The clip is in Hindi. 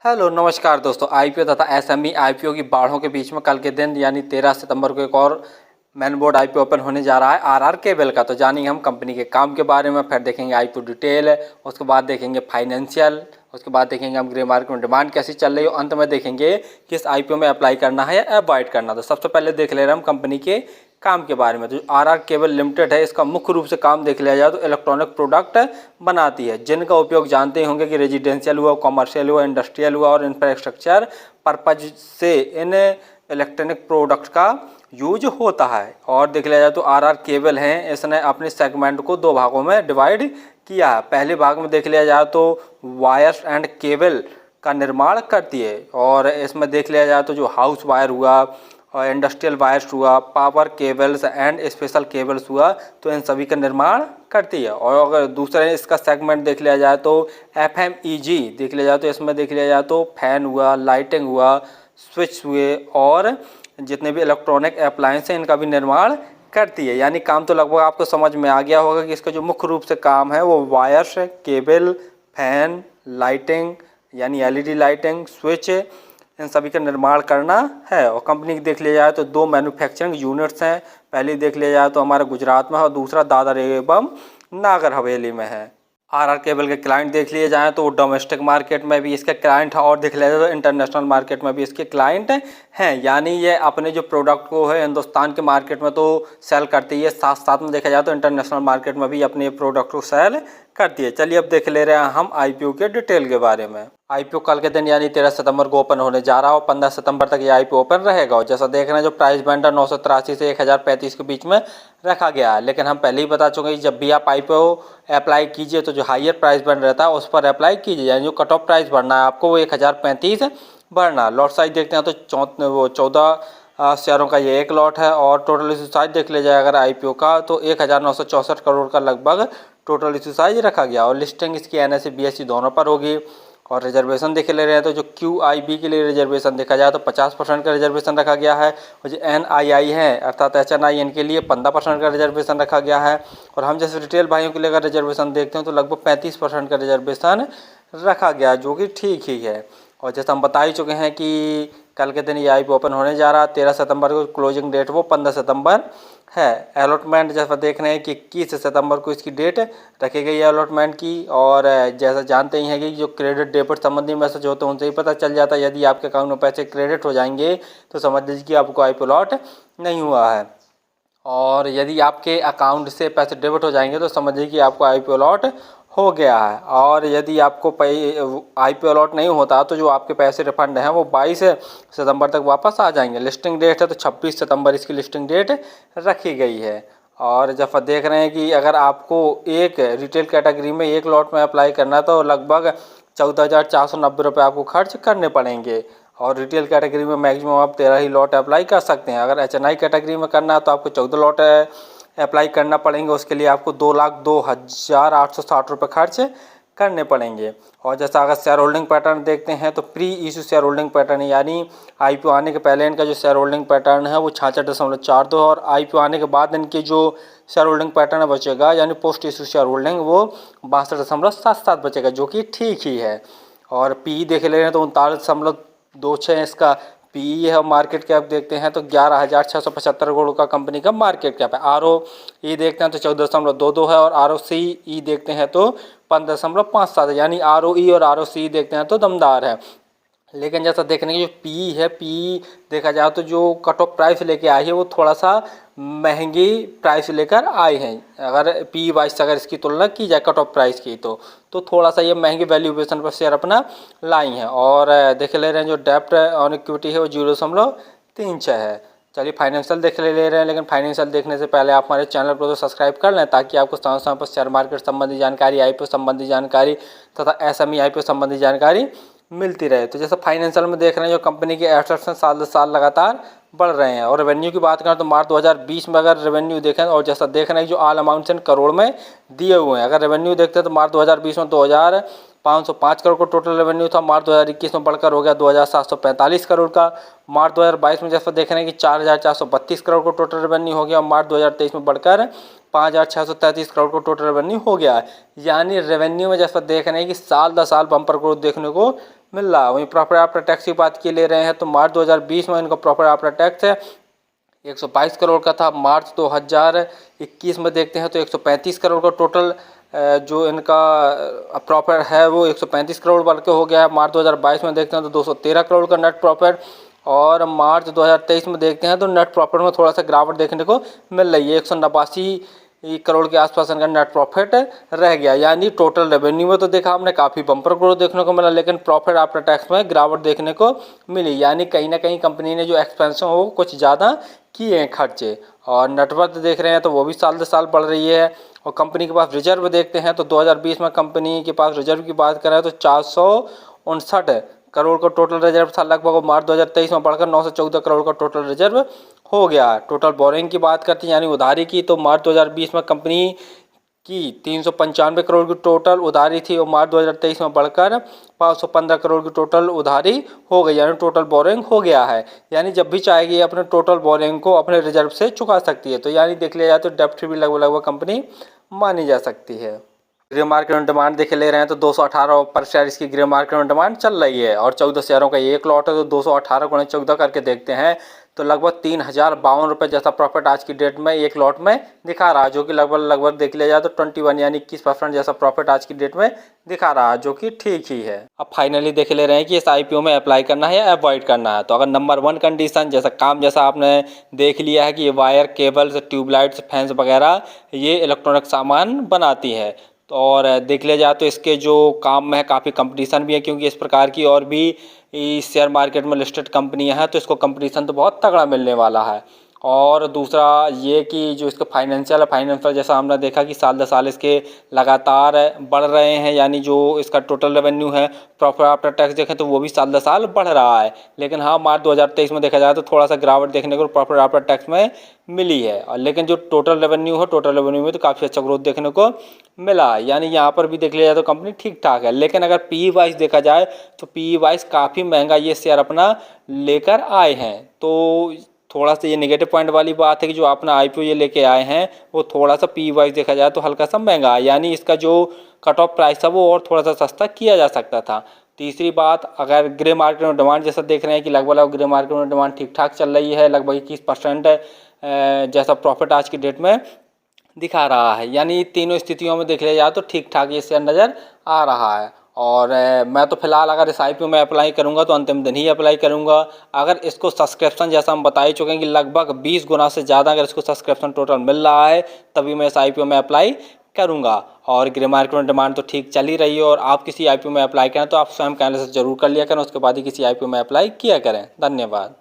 हेलो नमस्कार दोस्तों। आईपीओ तथा एसएमई आईपीओ की बाढ़ों के बीच में कल के दिन यानी 13 सितंबर को एक और मेन बोर्ड आईपीओ ओपन होने जा रहा है आरआर केबल का। तो जानेंगे हम कंपनी के काम के बारे में, फिर देखेंगे आईपीओ डिटेल, उसके बाद देखेंगे फाइनेंशियल, उसके बाद देखेंगे हम ग्रे मार्केट में डिमांड कैसी चल रही है, अंत में देखेंगे किस आईपीओ में अप्लाई करना है या अवॉइड करना। तो सबसे पहले देख ले रहे हैं हम कंपनी के काम के बारे में। तो आरआर केबल लिमिटेड है, इसका मुख्य रूप से काम देख लिया जाए तो इलेक्ट्रॉनिक प्रोडक्ट बनाती है, जिनका उपयोग जानते ही होंगे कि रेजिडेंशियल हुआ, कॉमर्शियल हुआ, इंडस्ट्रियल हुआ और इंफ्रास्ट्रक्चर पर्पज से इन इलेक्ट्रॉनिक प्रोडक्ट का यूज होता है। और देख लिया जाए तो आरआर केबल है, इसने अपने सेगमेंट को दो भागों में डिवाइड किया है। पहले भाग में देख लिया जाए तो वायर्स एंड केबल का निर्माण करती है, और इसमें देख लिया जाए तो जो हाउस वायर हुआ और इंडस्ट्रियल वायर्स हुआ, power cables and special cables हुआ, तो इन सभी का निर्माण करती है। और अगर दूसरा इसका सेगमेंट देख लिया जाए तो एफएमईजी देख लिया जाए तो इसमें देख लिया जाए तो फैन हुआ, लाइटिंग हुआ, स्विच हुए और जितने भी इलेक्ट्रॉनिक अप्लायंस हैं इनका भी निर्माण करती है। यानी काम तो लगभग आपको समझ में आ गया होगा कि इसका जो मुख्य रूप से काम है वो वायर्स, केबल, फैन, लाइटिंग यानी एलईडी लाइटिंग, स्विच, इन सभी का निर्माण करना है। और कंपनी की देख लिया जाए तो दो मैन्युफैक्चरिंग यूनिट्स हैं। पहली देख लिया जाए तो हमारा गुजरात में है और दूसरा दादर एवं नागर हवेली में है। आरआर केबल के क्लाइंट देख लिए जाएँ तो डोमेस्टिक मार्केट में भी इसके क्लाइंट हैं और देख लिया जाए तो इंटरनेशनल मार्केट में भी इसके क्लाइंट हैं। यानी ये अपने जो प्रोडक्ट को है हिंदुस्तान के मार्केट में तो सेल करती है, साथ साथ में देखा जाए तो इंटरनेशनल मार्केट में भी अपने प्रोडक्ट को सेल करती है। चलिए अब देख ले रहे हैं हम आईपीओ के डिटेल के बारे में। आईपीओ कल के दिन यानी 13 सितंबर को ओपन होने जा रहा है और 15 सितंबर तक ये आईपीओ ओपन रहेगा। और जैसा देख रहे हैं जो प्राइस बैंड है 983 से 1035 के बीच में रखा गया है। लेकिन हम पहले ही बता चुके हैं जब भी आप आईपीओ अप्लाई कीजिए तो जो हाईयर प्राइस बैंड रहता है उस पर अप्लाई कीजिए, यानी जो कट ऑफ प्राइस भरना है आपको वो 1035 भरना। लॉट साइज देखते हैं तो 14 शेयरों का ये एक लॉट है और टोटल इशू साइज देख लिया जाए अगर आईपीओ का तो 1964 करोड़ का लगभग टोटल इशू साइज रखा गया। और लिस्टिंग इसकी एनएसई बीएसई दोनों पर होगी। और रिजर्वेशन देख ले रहे हैं तो जो QIB के लिए रिजर्वेशन देखा जाए तो 50% का रिजर्वेशन रखा गया है, और जो NII है अर्थात HNI इनके लिए 15% का रिजर्वेशन रखा गया है। और हम जैसे रिटेल भाइयों के लिए अगर रिजर्वेशन देखते हैं तो लगभग 35% का रिजर्वेशन रखा गया, जो कि ठीक ही है। और जैसे हम बता ही चुके हैं कि कल के दिन ये आईपीओ ओपन होने जा रहा है 13 सितंबर को, क्लोजिंग डेट वो 15 सितंबर है। अलॉटमेंट जैसा देख रहे हैं कि 21 सितंबर को इसकी डेट रखी गई है अलॉटमेंट की। और जैसा जानते ही हैं कि जो क्रेडिट डेबिट संबंधी मैसेज होते हैं उनसे ही पता चल जाता है, यदि आपके अकाउंट में पैसे क्रेडिट हो जाएंगे तो समझ लीजिए कि आपको आईपीओ लॉट नहीं हुआ है, और यदि आपके अकाउंट से पैसे डेबिट हो जाएंगे तो समझिए कि आपको आईपीओ लॉट हो गया है। और यदि आपको आईपीओ लॉट नहीं होता तो जो आपके पैसे रिफंड हैं वो 22 सितंबर तक वापस आ जाएंगे। लिस्टिंग डेट है तो 26 सितंबर इसकी लिस्टिंग डेट रखी गई है। और जब देख रहे हैं कि अगर आपको एक रिटेल कैटेगरी में एक लॉट में अप्लाई करना है तो लगभग 14,490 रुपये आपको खर्च करने पड़ेंगे। और रिटेल कैटेगरी में मैक्सिमम आप 13 ही लॉट अप्लाई कर सकते हैं। अगर HNI कैटेगरी में करना है तो आपको 14 लॉट अप्लाई करना पड़ेंगे, उसके लिए आपको 2,02,860 रुपये खर्च करने पड़ेंगे। और जैसा अगर शेयर होल्डिंग पैटर्न देखते हैं तो pre issue share holding pattern यानी आईपीओ आने के पहले इनका जो शेयर होल्डिंग पैटर्न है वो 66.42, और आईपीओ आने के बाद इनकी जो शेयर होल्डिंग पैटर्न बचेगा यानी पोस्ट इशू शेयर होल्डिंग वो 62.77 बचेगा, जो कि ठीक ही है। और पी देख ले रहे हैं तो 39.26 इसका पी है। मार्केट कैप देखते हैं तो 11,675 करोड़ का कंपनी का मार्केट कैप है। ROE देखते हैं तो 14.22 है, और ROCE देखते हैं तो 15.57 है, यानी ROE और ROCE देखते हैं तो दमदार है। लेकिन जैसा देखने की जो पी है, पी देखा जाए तो जो कट ऑफ प्राइस लेके आई है वो थोड़ा सा महंगी प्राइस लेकर आए हैं। अगर पी वाइज अगर इसकी तुलना की जाए कट ऑफ प्राइस की तो थोड़ा सा ये महंगी वैल्यूएशन पर शेयर अपना लाई हैं। और देख ले रहे हैं जो डेप्ट ऑन इक्विटी है वो 0.36 है। चलिए फाइनेंशियल देख ले रहे हैं, लेकिन फाइनेंशियल देखने से पहले आप हमारे चैनल को तो सब्सक्राइब कर लें ताकि आपको समय समय पर शेयर मार्केट संबंधी जानकारी, आईपीओ संबंधी जानकारी तथा एसएमई आईपीओ संबंधी जानकारी मिलती रहे। तो जैसे फाइनेंशियल में देख रहे हैं जो कंपनी के एसेट्स हैं साल दर साल लगातार बढ़ रहे हैं। और रेवेन्यू की बात करें तो मार्च 2020 में अगर रेवेन्यू देखें और जैसा देख रहे हैं जो ऑल अमाउंट्स इन करोड़ में दिए हुए हैं, अगर रेवेन्यू देखते हैं तो मार्च 2020 में 2,505 करोड़ का टोटल रेवेन्यू था, मार्च 2021 में बढ़कर हो गया 2,745 करोड़ का। मार्च 2022 में जैसा देख रहे हैं कि 4,432 करोड़ का टोटल रेवेन्यू हो गया, और मार्च 2023 में बढ़कर 5,633 करोड़ का टोटल रेवेन्यू हो गया है। यानी रेवेन्यू में जैसा देख रहे हैं कि साल दर साल बम्पर ग्रोथ देखने को मिल रहा है। वहीं प्रॉफिट आफ्टर टैक्स की बात की ले रहे हैं तो मार्च 2020 में इनका प्रॉफिट आफ्टर टैक्स है 122 करोड़ का था। मार्च 2021 में देखते हैं तो 135 करोड़ का टोटल जो इनका प्रॉफिट है वो 135 करोड़ बढ़ के हो गया है। मार्च 2022 में देखते हैं तो 213 करोड़ का नेट प्रॉफिट, और मार्च 2023 में देखते हैं तो नेट प्रॉफिट में थोड़ा सा गिरावट देखने को मिल रही है। 189 करोड़ के आसपास इनका नेट प्रॉफिट रह गया। यानी टोटल रेवेन्यू में तो देखा हमने काफ़ी बम्पर ग्रोथ देखने को मिला, लेकिन प्रॉफिट आफ्टर टैक्स में गिरावट देखने को मिली। यानी कहीं ना कहीं कंपनी ने जो एक्सपेंशन हो कुछ ज़्यादा किए हैं खर्चे। और नेटवर्थ देख रहे हैं तो वो भी साल दर साल बढ़ रही है। और कंपनी के पास रिजर्व देखते हैं तो 2020 में कंपनी के पास रिजर्व की बात करें तो 459 करोड़ का टोटल रिजर्व था लगभग। मार्च 2023 में बढ़कर 914 करोड़ का टोटल रिजर्व हो गया। टोटल बोरिंग की बात करते हैं यानी उधारी की, तो मार्च 2020 में कंपनी की 395 करोड़ की टोटल उधारी थी और मार्च 2023 में बढ़कर 515 करोड़ की टोटल उधारी हो गई। यानी टोटल बोरिंग हो गया है। यानी जब भी चाहेगी अपने टोटल बोरिंग को अपने रिजर्व से चुका सकती है। तो यानी देख लिया जाए तो डेब्ट फ्री भी लगभग कंपनी मानी जा सकती है। ग्रे मार्केट में डिमांड देखे ले रहे हैं तो 218 पर शेयर इसकी ग्रे मार्केट में डिमांड चल रही है। और 14 शेयरों का एक लॉट है तो 218 गुणे 14 करके देखते हैं तो लगभग 3052 रुपये जैसा प्रॉफिट आज की डेट में एक लॉट में दिखा रहा है, जो कि लगभग देख लिया जाए तो 21 यानी 21% जैसा प्रॉफिट आज की डेट में दिखा रहा है, जो कि ठीक ही है। अब फाइनली देख ले रहे हैं कि इस आईपीओ में अप्लाई करना है या अवॉइड करना है। तो अगर नंबर 1 कंडीशन जैसा काम जैसा आपने देख लिया है कि ये वायर, केबल्स, ट्यूबलाइट्स, फैंस वगैरह ये इलेक्ट्रॉनिक सामान बनाती है, और देख लिया जाए तो इसके जो काम में है काफ़ी कंपटीशन भी है, क्योंकि इस प्रकार की और भी शेयर मार्केट में लिस्टेड कंपनियां हैं तो इसको कंपटीशन तो बहुत तगड़ा मिलने वाला है। और दूसरा ये कि जो इसका फाइनेंशियल जैसा हमने देखा कि साल दर साल इसके लगातार बढ़ रहे हैं। यानी जो इसका टोटल रेवेन्यू है प्रॉफिट आफ्टर टैक्स देखें तो वो भी साल दर साल बढ़ रहा है। लेकिन हाँ, मार्च 2023 में देखा जाए तो थोड़ा सा गिरावट देखने को प्रॉफिट आफ्टर टैक्स में मिली है। और लेकिन जो टोटल रेवेन्यू में तो काफ़ी अच्छा ग्रोथ देखने को मिला। यानी यहाँ पर भी देख लिया जाए तो कंपनी ठीक ठाक है। लेकिन अगर पी वाइज देखा जाए तो पी वाइज काफ़ी महंगा ये शेयर अपना लेकर आए हैं। तो थोड़ा सा ये नेगेटिव पॉइंट वाली बात है कि जो अपना आईपीओ ये लेके आए हैं वो थोड़ा सा पी वाइज देखा जाए तो हल्का सा महंगा है। यानी इसका जो कट ऑफ प्राइस था वो और थोड़ा सा सस्ता किया जा सकता था। तीसरी बात, अगर ग्रे मार्केट में डिमांड जैसा देख रहे हैं कि लगभग ग्रे मार्केट में डिमांड ठीक ठाक चल रही है, लगभग 21% जैसा प्रॉफिट आज की डेट में दिखा रहा है। यानी तीनों स्थितियों में देख लिया जाए तो ठीक ठाक ये शेयर नज़र आ रहा है। और मैं तो फिलहाल अगर इस आईपीओ में अप्लाई करूंगा तो अंतिम दिन ही अप्लाई करूंगा। अगर इसको सब्सक्रिप्शन जैसा हम बता ही चुके हैं कि लगभग 20 गुना से ज़्यादा अगर इसको सब्सक्रिप्शन टोटल मिल रहा है तभी मैं इस आईपीओ में अप्लाई करूंगा। और ग्रे मार्केट में डिमांड तो ठीक चल ही रही है। और आप किसी आईपीओ में अप्लाई करें तो आप स्वयं कैंडिडेट से जरूर कर लिया करें, उसके बाद ही किसी आईपीओ में अप्लाई किया करें। धन्यवाद।